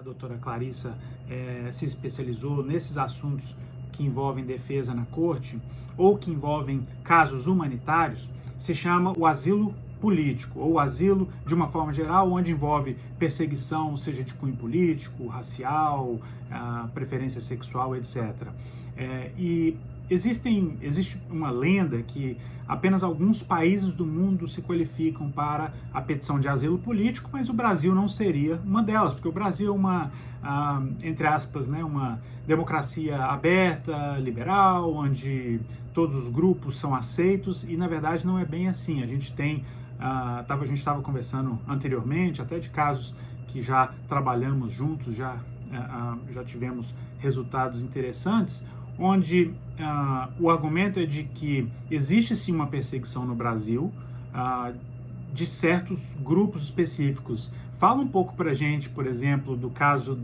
a doutora Clarissa se especializou nesses assuntos que envolvem defesa na corte ou que envolvem casos humanitários, se chama o asilo político, ou asilo de uma forma geral, onde envolve perseguição, seja de cunho político, racial, preferência sexual, etc. E existe uma lenda que apenas alguns países do mundo se qualificam para a petição de asilo político, mas o Brasil não seria uma delas, porque o Brasil é uma, entre aspas, né, uma democracia aberta, liberal, onde todos os grupos são aceitos, e na verdade não é bem assim. A gente tem, a gente estava conversando anteriormente, até de casos que já trabalhamos juntos, já tivemos resultados interessantes, onde o argumento é de que existe sim uma perseguição no Brasil de certos grupos específicos. Fala um pouco pra gente, por exemplo, do caso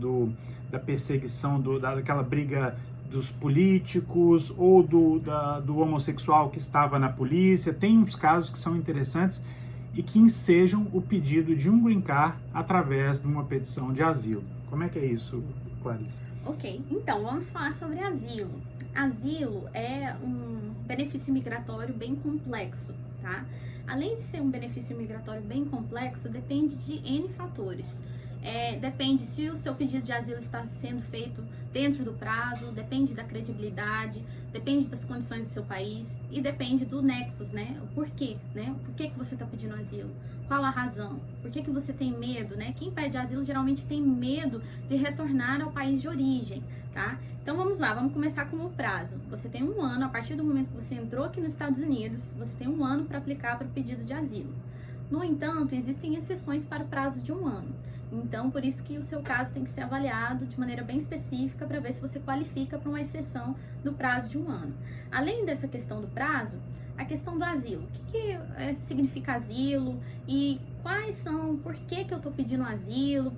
da perseguição, daquela briga dos políticos ou do homossexual que estava na polícia. Tem uns casos que são interessantes e que ensejam o pedido de um green card através de uma petição de asilo. Como é que é isso, Clarissa? Ok, então vamos falar sobre asilo. Asilo é um benefício migratório bem complexo, tá? Além de ser um benefício migratório bem complexo, depende de N fatores. Depende se o seu pedido de asilo está sendo feito dentro do prazo, depende da credibilidade, depende das condições do seu país e depende do nexus, né? O porquê, né? Por que você está pedindo asilo? Qual a razão? Por que você tem medo, né? Quem pede asilo geralmente tem medo de retornar ao país de origem, tá? Então vamos lá, vamos começar com o prazo. Você tem 1 ano, a partir do momento que você entrou aqui nos Estados Unidos, você tem 1 ano para aplicar para o pedido de asilo. No entanto, existem exceções para o prazo de 1 ano. Então, por isso que o seu caso tem que ser avaliado de maneira bem específica para ver se você qualifica para uma exceção do prazo de 1 ano. Além dessa questão do prazo, a questão do asilo. O que significa asilo e quais são, por que eu estou pedindo asilo,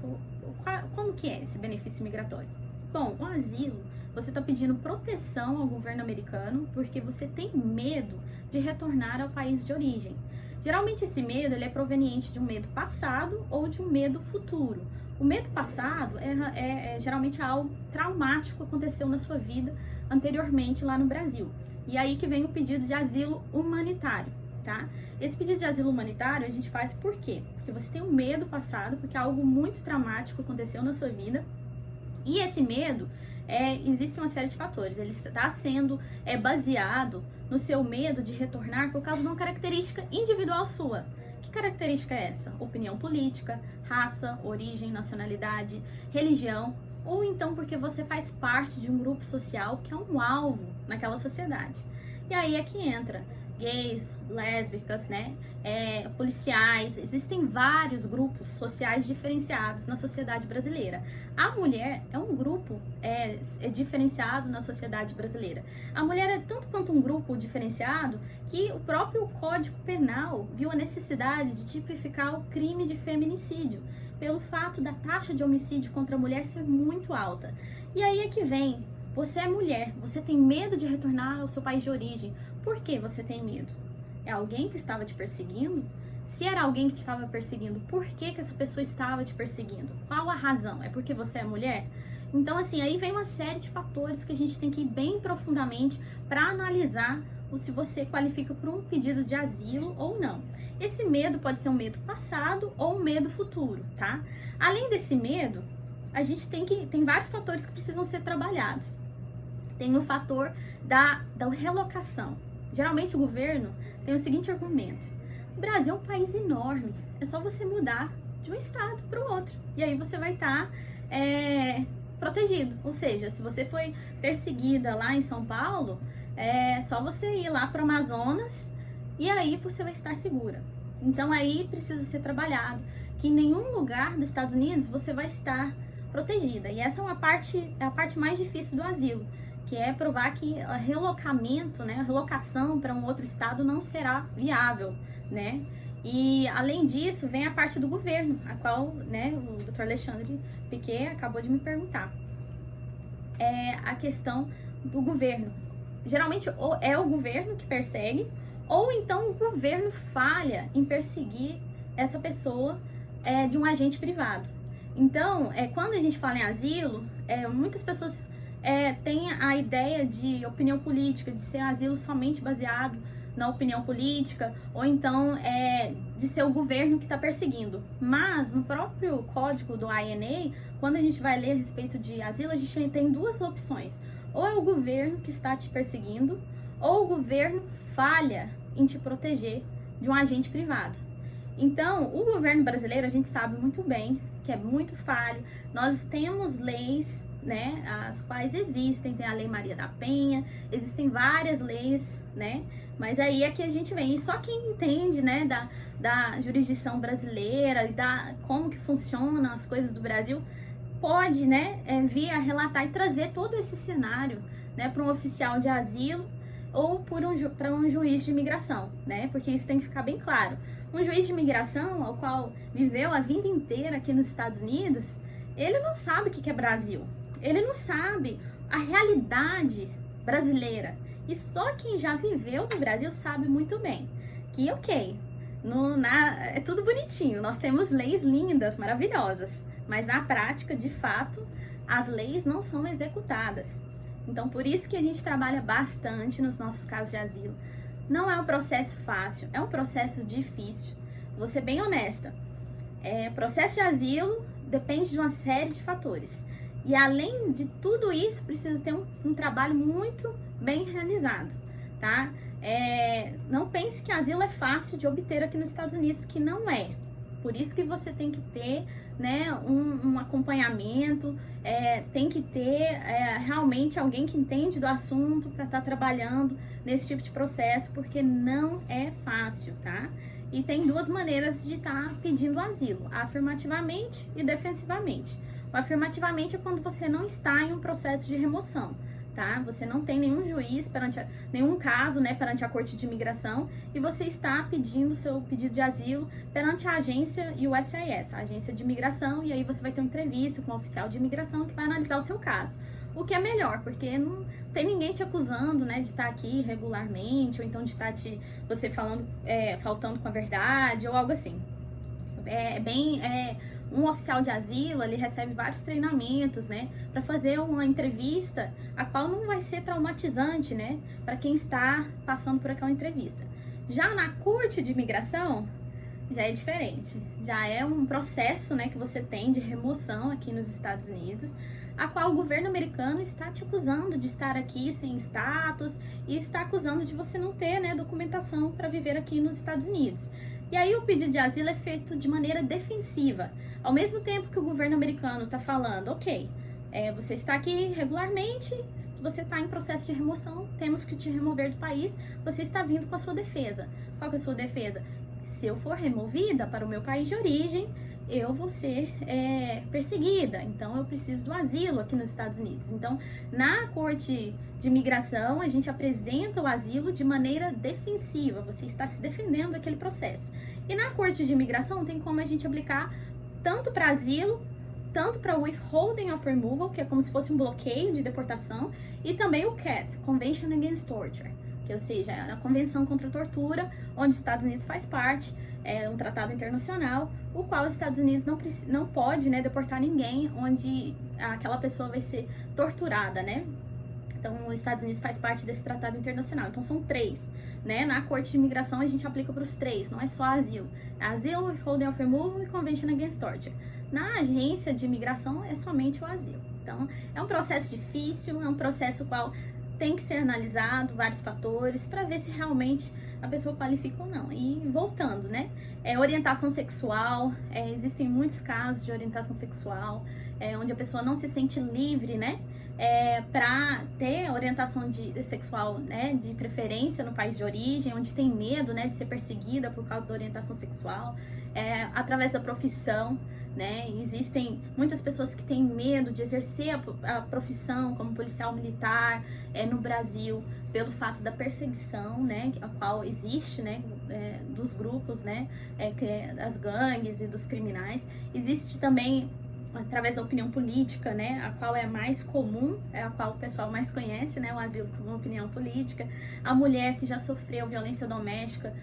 como que é esse benefício migratório? Bom, o asilo, você está pedindo proteção ao governo americano porque você tem medo de retornar ao país de origem. Geralmente esse medo ele é proveniente de um medo passado ou de um medo futuro. O medo passado é geralmente algo traumático que aconteceu na sua vida anteriormente lá no Brasil. E aí que vem o pedido de asilo humanitário, tá? Esse pedido de asilo humanitário a gente faz por quê? Porque você tem um medo passado, porque algo muito traumático aconteceu na sua vida. E esse medo, existe uma série de fatores. Ele está sendo baseado no seu medo de retornar por causa de uma característica individual sua. Que característica é essa? Opinião política, raça, origem, nacionalidade, religião, ou então porque você faz parte de um grupo social que é um alvo naquela sociedade. E aí é que entra gays, lésbicas, né? Policiais, existem vários grupos sociais diferenciados na sociedade brasileira. A mulher é um grupo diferenciado na sociedade brasileira. A mulher é tanto quanto um grupo diferenciado que o próprio Código Penal viu a necessidade de tipificar o crime de feminicídio, pelo fato da taxa de homicídio contra a mulher ser muito alta. E aí é que vem, você é mulher, você tem medo de retornar ao seu país de origem. Por que você tem medo? É alguém que estava te perseguindo? Se era alguém que te estava perseguindo, por que essa pessoa estava te perseguindo? Qual a razão? É porque você é mulher? Então, assim, aí vem uma série de fatores que a gente tem que ir bem profundamente para analisar se você qualifica para um pedido de asilo ou não. Esse medo pode ser um medo passado ou um medo futuro, tá? Além desse medo, a gente tem vários fatores que precisam ser trabalhados. Tem o fator da relocação. Geralmente o governo tem o seguinte argumento: o Brasil é um país enorme, é só você mudar de um estado para o outro. E aí você vai estar protegido. Ou seja, se você foi perseguida lá em São Paulo, é só você ir lá para o Amazonas e aí você vai estar segura. Então aí precisa ser trabalhado que em nenhum lugar dos Estados Unidos você vai estar protegida. E essa é a parte mais difícil do asilo, que é provar que o relocamento, né, a relocação para um outro estado não será viável, né? E além disso, vem a parte do governo, a qual, né, o Dr. Alexandre Piquet acabou de me perguntar. É a questão do governo. Geralmente é o governo que persegue, ou então o governo falha em perseguir essa pessoa de um agente privado. Então, quando a gente fala em asilo, muitas pessoas têm a ideia de opinião política, de ser asilo somente baseado na opinião política, ou então de ser o governo que está perseguindo. Mas no próprio código do INA, quando a gente vai ler a respeito de asilo, a gente tem duas opções. Ou é o governo que está te perseguindo, ou o governo falha em te proteger de um agente privado. Então, o governo brasileiro, a gente sabe muito bem que é muito falho. Nós temos leis, né, as quais existem, tem a Lei Maria da Penha, existem várias leis, né, mas aí é que a gente vem. E só quem entende, né, da jurisdição brasileira e como que funcionam as coisas do Brasil, pode, né, vir a relatar e trazer todo esse cenário, né, para um oficial de asilo ou para um juiz de imigração, né, porque isso tem que ficar bem claro. Um juiz de imigração, ao qual viveu a vida inteira aqui nos Estados Unidos, ele não sabe o que é Brasil, ele não sabe a realidade brasileira. E só quem já viveu no Brasil sabe muito bem que, ok, é tudo bonitinho, nós temos leis lindas, maravilhosas, mas na prática, de fato, as leis não são executadas. Então, por isso que a gente trabalha bastante nos nossos casos de asilo. Não é um processo fácil, é um processo difícil. Vou ser bem honesta. Processo de asilo depende de uma série de fatores. E além de tudo isso, precisa ter um trabalho muito bem realizado, tá? Não pense que asilo é fácil de obter aqui nos Estados Unidos, que não é. Por isso que você tem que ter, né, um acompanhamento, tem que ter realmente alguém que entende do assunto para estar trabalhando nesse tipo de processo, porque não é fácil, tá? E tem duas maneiras de estar pedindo asilo, afirmativamente e defensivamente. O afirmativamente é quando você não está em um processo de remoção, tá? Você não tem nenhum juiz nenhum caso, né, perante a Corte de Imigração, e você está pedindo seu pedido de asilo perante a agência USCIS, a agência de imigração, e aí você vai ter uma entrevista com um oficial de imigração que vai analisar o seu caso. O que é melhor, porque não tem ninguém te acusando, né, de estar aqui irregularmente, ou então de estar você faltando com a verdade, ou algo assim. Um oficial de asilo, ele recebe vários treinamentos, né, para fazer uma entrevista, a qual não vai ser traumatizante, né, para quem está passando por aquela entrevista. Já na Corte de Imigração, já é diferente. Já é um processo, né, que você tem de remoção aqui nos Estados Unidos, a qual o governo americano está te acusando de estar aqui sem status e está acusando de você não ter, né, documentação para viver aqui nos Estados Unidos. E aí o pedido de asilo é feito de maneira defensiva. Ao mesmo tempo que o governo americano está falando, ok, você está aqui regularmente, você está em processo de remoção, temos que te remover do país, você está vindo com a sua defesa. Qual que é a sua defesa? Se eu for removida para o meu país de origem, eu vou ser perseguida, então eu preciso do asilo aqui nos Estados Unidos. Então, na Corte de Imigração, a gente apresenta o asilo de maneira defensiva, você está se defendendo daquele processo. E na Corte de Imigração tem como a gente aplicar tanto para asilo, tanto para Withholding of Removal, que é como se fosse um bloqueio de deportação, e também o CAT, Convention Against Torture, que ou seja, é a Convenção contra a Tortura, onde os Estados Unidos faz parte, é um tratado internacional, o qual os Estados Unidos não pode, né, deportar ninguém onde aquela pessoa vai ser torturada, né? Então, os Estados Unidos faz parte desse tratado internacional. Então, são 3, né? Na Corte de Imigração, a gente aplica para os 3, não é só asilo. Asilo, Withholding of Removal e Convention Against Torture. Na agência de imigração, é somente o asilo. Então, é um processo difícil, é um processo qual tem que ser analisado, vários fatores, para ver se realmente a pessoa qualifica ou não. E voltando, né? Orientação sexual, existem muitos casos de orientação sexual, onde a pessoa não se sente livre, né? Para ter orientação sexual, né, de preferência no país de origem, onde tem medo, né, de ser perseguida por causa da orientação sexual, através da profissão, né? Existem muitas pessoas que têm medo de exercer a profissão como policial militar no Brasil, pelo fato da perseguição, né, a qual existe, né, dos grupos, né, das gangues e dos criminais. Existe também através da opinião política, né, a qual é a mais comum, é a qual o pessoal mais conhece, né, o asilo como opinião política. A mulher que já sofreu violência doméstica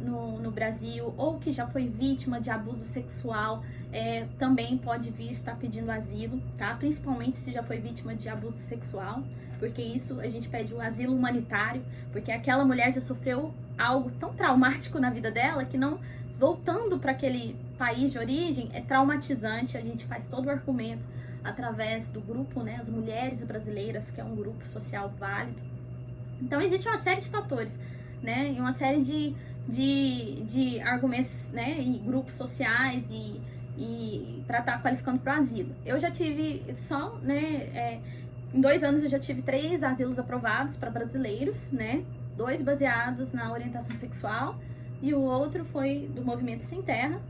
no Brasil, ou que já foi vítima de abuso sexual, também pode vir estar pedindo asilo, tá? Principalmente se já foi vítima de abuso sexual, porque isso a gente pede o asilo humanitário, porque aquela mulher já sofreu algo tão traumático na vida dela que não, voltando para aquele país de origem, é traumatizante. A gente faz todo o argumento através do grupo, né, as mulheres brasileiras, que é um grupo social válido. Então existe uma série de fatores, né, e uma série de argumentos, né, e grupos sociais e para estar qualificando para o asilo. Eu já tive só, né, em 2 anos eu já tive 3 asilos aprovados para brasileiros, né, 2 baseados na orientação sexual e o outro foi do Movimento Sem Terra.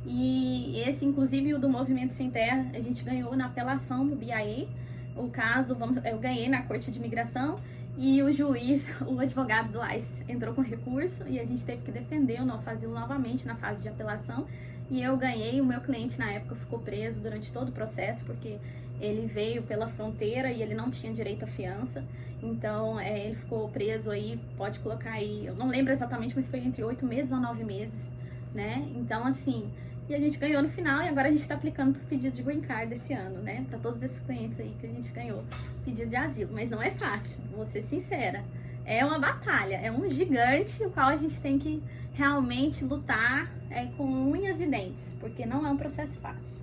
E esse, inclusive, o do Movimento Sem Terra, a gente ganhou na apelação do BIA. O caso, eu ganhei na Corte de Imigração e o juiz, o advogado do ICE, entrou com recurso e a gente teve que defender o nosso asilo novamente na fase de apelação. E eu ganhei, o meu cliente na época ficou preso durante todo o processo, porque ele veio pela fronteira e ele não tinha direito à fiança. Então, ele ficou preso aí, pode colocar aí, eu não lembro exatamente, mas foi entre 8 meses a 9 meses, né? Então, assim, e a gente ganhou no final e agora a gente está aplicando para o pedido de Green Card esse ano, né? Para todos esses clientes aí que a gente ganhou pedido de asilo. Mas não é fácil, vou ser sincera. É uma batalha, é um gigante, o qual a gente tem que realmente lutar com unhas e dentes, porque não é um processo fácil.